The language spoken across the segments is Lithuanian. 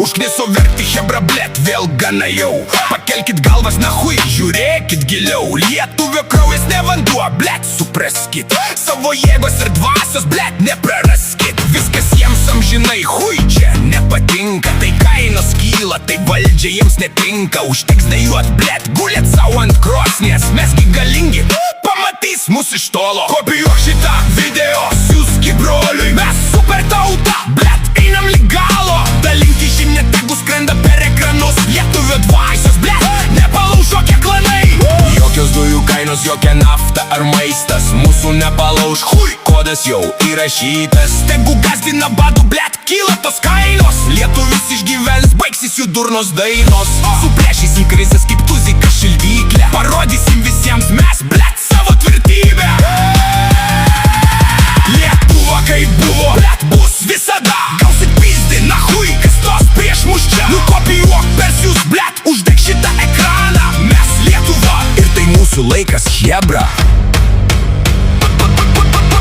Užkniso verkti chebra, blet, vėl gana jau. Pakelkit galvas nahui, žiūrėkit giliau. Lietuvio kraujas ne vanduo, blet, supraskit. Savo jėgos ir dvasios, blet, nepraraskit. Viskas jiems amžinai, hui, čia nepatinka. Tai kainos kyla, tai valdžia jiems netinka. Užteks dejuot, blet, gulėt savo ant krosnės. Mesgi galingi, pamatys mus iš tolo. Kopijuok šitą video, siųski broliui. Mes super tauta, blet, einam lig galo. Dalinti žinę, tegu skrenda per ekranus. Lietuvio dvasios, blet, nepalauž jokie klanai. Jokios dujų kainos, jokia nafta ar maistas mūsų nepalauž, hui, kodas jau įrašytas. Tegu gazdina badu, blet, kyla tos kainos. Lietuvis išgyvens, baigsis jų durnos dainos. Suplėšysim krizės kaip tuzika šildyklė. Parodysim visiems mes, blet, savo tvirtybę. Lietuva kaip buvo, blet, bus visada. Gausit pizdi, nahui, kas tos prieš mus čia. Nukopijuok persius, blet, uždeg šitą ekraną. Mes Lietuva ir tai mūsų laikas, chebra.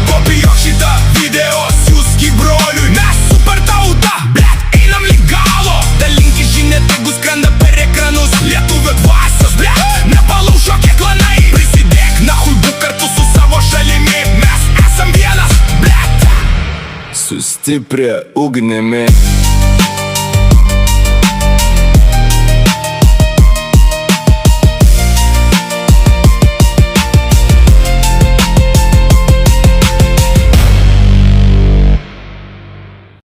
Kopijuok šitą video, siųski broliui. Mes super tauta, blet, einam lig galo. Dalinki žinę, tegu skrenda per ekranus. Lietuvio dvasios, blet, nepalauž jokie klanai. Prisidėk, nahui, būk kartu su savo šalimi. Mes esam vienas, blet, su stipria ugnimi.